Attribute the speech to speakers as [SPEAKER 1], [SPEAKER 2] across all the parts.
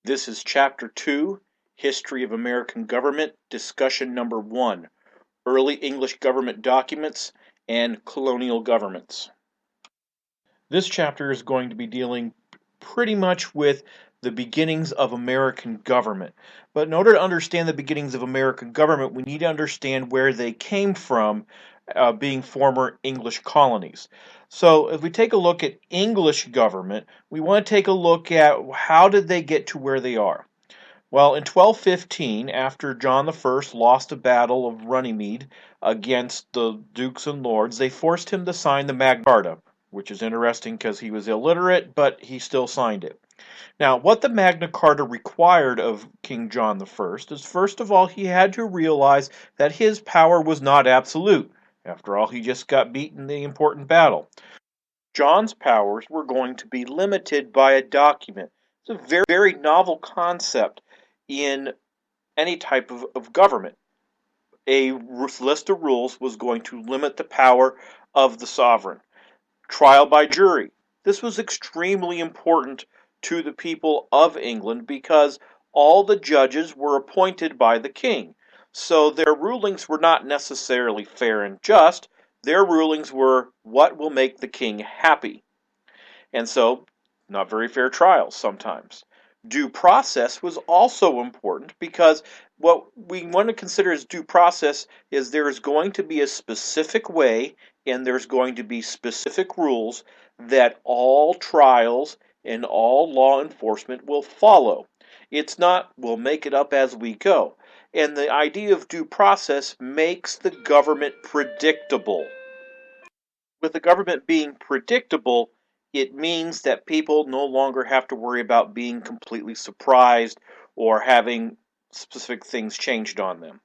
[SPEAKER 1] This is Chapter 2, History of American Government, Discussion Number 1, Early English Government Documents and Colonial Governments. This chapter is going to be dealing pretty much with the beginnings of American government. But in order to understand the beginnings of American government, we need to understand where they came from, being former English colonies. So if we take a look at English government, we want to take a look at how did they get to where they are. Well, in 1215, after John I lost a battle of Runnymede against the dukes and lords, they forced him to sign the Magna Carta, which is interesting because he was illiterate, but he still signed it. Now, what the Magna Carta required of King John I is, first of all, he had to realize that his power was not absolute. After all, he just got beaten in the important battle. John's powers were going to be limited by a document. It's a very, very novel concept in any type of government. A list of rules was going to limit the power of the sovereign. Trial by jury. This was extremely important to the people of England because all the judges were appointed by the king. So their rulings were not necessarily fair and just. Their rulings were what will make the king happy. And so, not very fair trials sometimes. Due process was also important because what we want to consider as due process is there is going to be a specific way and there's going to be specific rules that all trials and all law enforcement will follow. It's not, we'll make it up as we go. And the idea of due process makes the government predictable. With the government being predictable, it means that people no longer have to worry about being completely surprised or having specific things changed on them.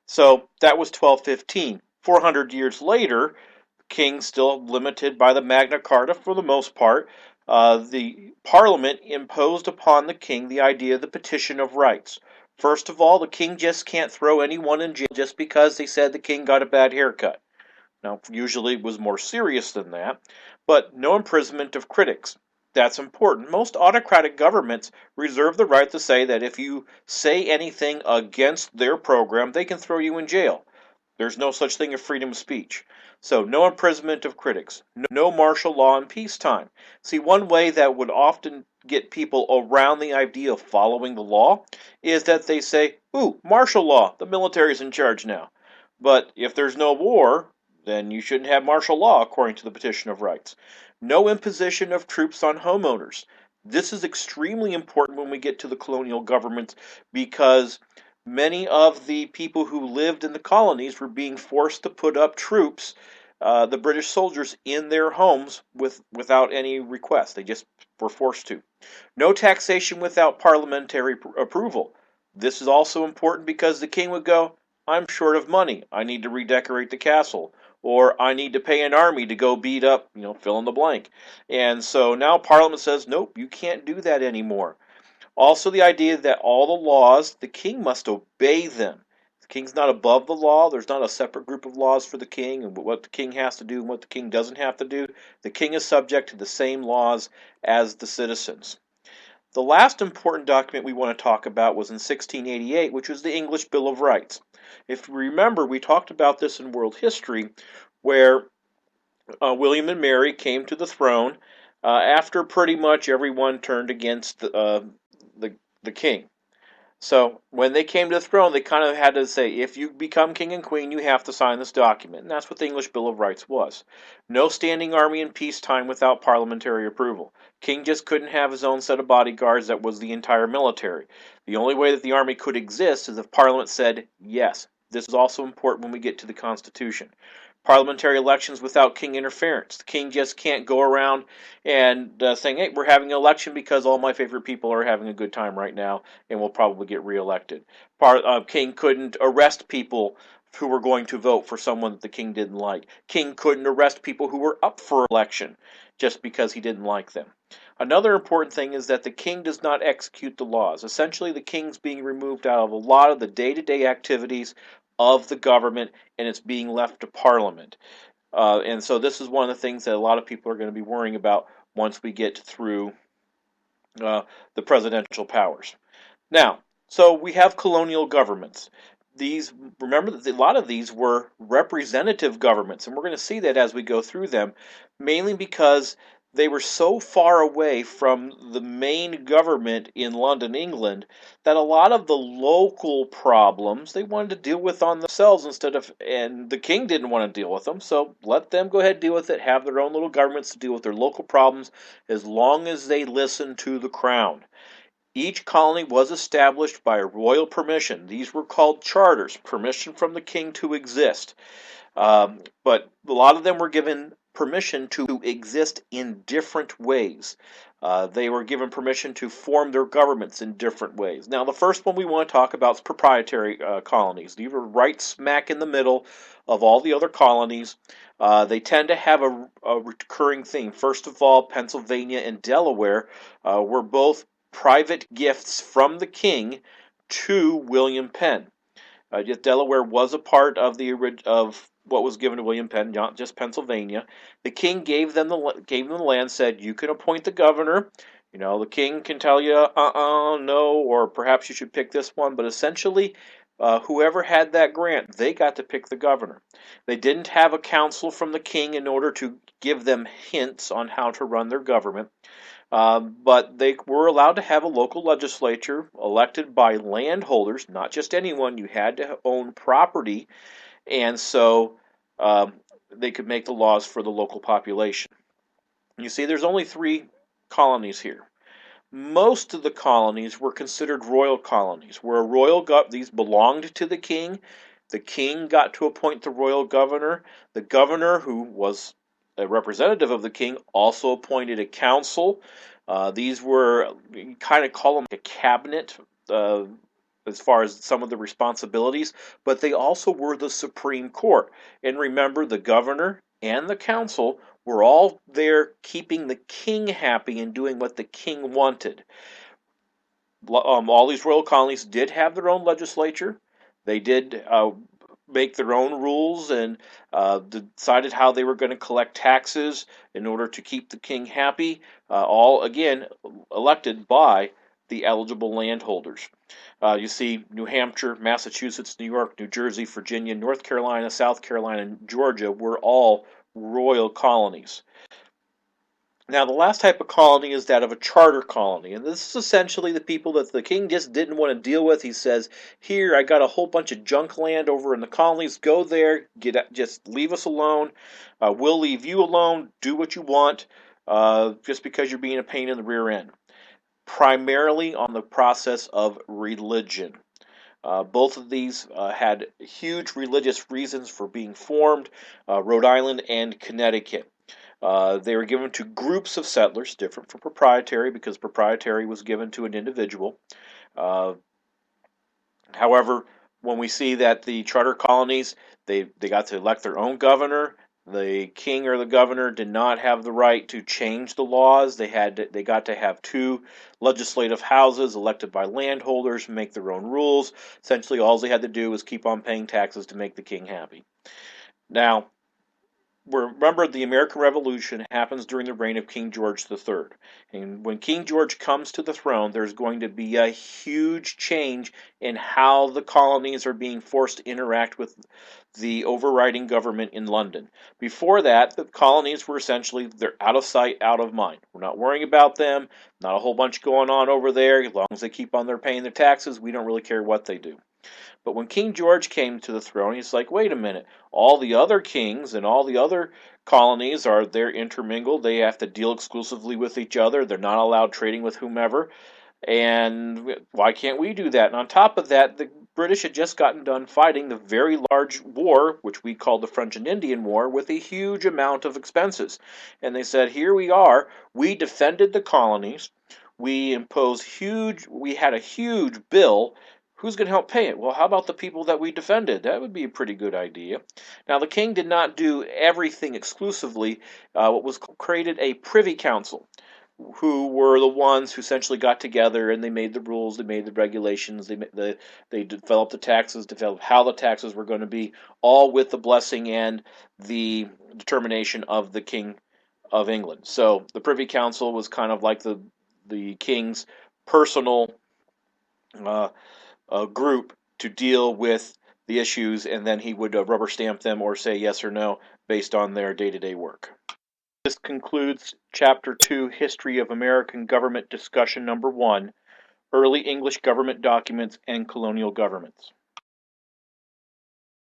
[SPEAKER 1] So that was 1215. 400 years later, the king still limited by the Magna Carta for the most part. The Parliament imposed upon the king the idea of the petition of rights. First of all, the king just can't throw anyone in jail just because they said the king got a bad haircut. Now, usually it was more serious than that, but no imprisonment of critics. That's important. Most autocratic governments reserve the right to say that if you say anything against their program, they can throw you in jail. There's no such thing as freedom of speech. So, no imprisonment of critics. No martial law in peacetime. See, one way that would often get people around the idea of following the law is that they say, ooh, martial law, the military's in charge now. But if there's no war, then you shouldn't have martial law according to the Petition of Rights. No imposition of troops on homeowners. This is extremely important when we get to the colonial governments because many of the people who lived in the colonies were being forced to put up troops, the British soldiers, in their homes without any request. They just were forced to. No taxation without parliamentary approval. This is also important because the king would go, I'm short of money. I need to redecorate the castle. Or I need to pay an army to go beat up, fill in the blank. And so now Parliament says, nope, you can't do that anymore. Also the idea that all the laws, the king must obey them. The king's not above the law. There's not a separate group of laws for the king and what the king has to do and what the king doesn't have to do. The king is subject to the same laws as the citizens. The last important document we want to talk about was in 1688, which was the English Bill of Rights. If you remember, we talked about this in world history, where William and Mary came to the throne after pretty much everyone turned against the king. So when they came to the throne, they kind of had to say, if you become king and queen, you have to sign this document. And that's what the English Bill of Rights was. No standing army in peacetime without parliamentary approval. King just couldn't have his own set of bodyguards that was the entire military. The only way that the army could exist is if Parliament said yes. This is also important when we get to the Constitution. Parliamentary elections without king interference. The king just can't go around and saying, hey, we're having an election because all my favorite people are having a good time right now and will probably get reelected. King couldn't arrest people who were going to vote for someone that the king didn't like. King couldn't arrest people who were up for election just because he didn't like them. Another important thing is that the king does not execute the laws. Essentially, the king's being removed out of a lot of the day-to-day activities of the government, and it's being left to Parliament. And so this is one of the things that a lot of people are going to be worrying about once we get through uh, the presidential powers. Now, so we have colonial governments. These, remember that a lot of these were representative governments, and we're going to see that as we go through them, mainly because they were so far away from the main government in London, England, that a lot of the local problems they wanted to deal with on themselves instead of, and the king didn't want to deal with them, so let them go ahead and deal with it, have their own little governments to deal with their local problems as long as they listen to the crown. Each colony was established by royal permission. These were called charters, permission from the king to exist. But a lot of them were given permission to exist in different ways. They were given permission to form their governments in different ways. Now, the first one we want to talk about is proprietary colonies. These were right smack in the middle of all the other colonies. They tend to have a recurring theme. First of all, Pennsylvania and Delaware were both private gifts from the king to William Penn. Yet Delaware was a part of of what was given to William Penn, not just Pennsylvania. The king gave them the land, said you can appoint the governor. You know, the king can tell you, no, or perhaps you should pick this one. But essentially, whoever had that grant, they got to pick the governor. They didn't have a council from the king in order to give them hints on how to run their government. But they were allowed to have a local legislature elected by landholders, not just anyone. You had to own property, and so they could make the laws for the local population. You see, there's only 3 colonies here. Most of the colonies were considered royal colonies, where these belonged to the king. The king got to appoint the royal governor. The governor, who was a representative of the king, also appointed a council. These were, you kind of call them a cabinet, as far as some of the responsibilities, but they also were the Supreme Court. And remember, the governor and the council were all there keeping the king happy and doing what the king wanted. All these royal colonies did have their own legislature. They did make their own rules and decided how they were going to collect taxes in order to keep the king happy, all again elected by the eligible landholders. You see New Hampshire, Massachusetts, New York, New Jersey, Virginia, North Carolina, South Carolina, and Georgia were all royal colonies. Now, the last type of colony is that of a charter colony, and this is essentially the people that the king just didn't want to deal with. He says, "Here, I got a whole bunch of junk land over in the colonies. Go there, just leave us alone. We'll leave you alone. Do what you want, just because you're being a pain in the rear end." Primarily on the process of religion. Both of these had huge religious reasons for being formed, Rhode Island and Connecticut. They were given to groups of settlers, different from proprietary, because proprietary was given to an individual. Uh, However, when we see that the charter colonies, they got to elect their own governor. The king or the governor did not have the right to change the laws. They got to have 2 legislative houses elected by landholders, make their own rules. Essentially, all they had to do was keep on paying taxes to make the king happy. Now, remember, the American Revolution happens during the reign of King George III. And when King George comes to the throne, there's going to be a huge change in how the colonies are being forced to interact with the overriding government in London. Before that, the colonies were essentially, they're out of sight, out of mind. We're not worrying about them, not a whole bunch going on over there. As long as they keep on paying their taxes, we don't really care what they do. But when King George came to the throne, he's like, wait a minute, all the other kings and all the other colonies they're intermingled. They have to deal exclusively with each other. They're not allowed trading with whomever. And why can't we do that? And on top of that, the British had just gotten done fighting the very large war, which we called the French and Indian War, with a huge amount of expenses. And they said, here we are, we defended the colonies, we had a huge bill. Who's going to help pay it? Well, how about the people that we defended? That would be a pretty good idea. Now, the king did not do everything exclusively. What was created a privy council, who were the ones who essentially got together and they made the rules, they made the regulations, they developed the taxes, developed how the taxes were going to be, all with the blessing and the determination of the King of England. So the Privy Council was kind of like the king's personal group to deal with the issues, and then he would rubber stamp them or say yes or no based on their day-to-day work. This concludes Chapter 2, History of American Government, discussion number 1, Early English Government Documents and Colonial Governments.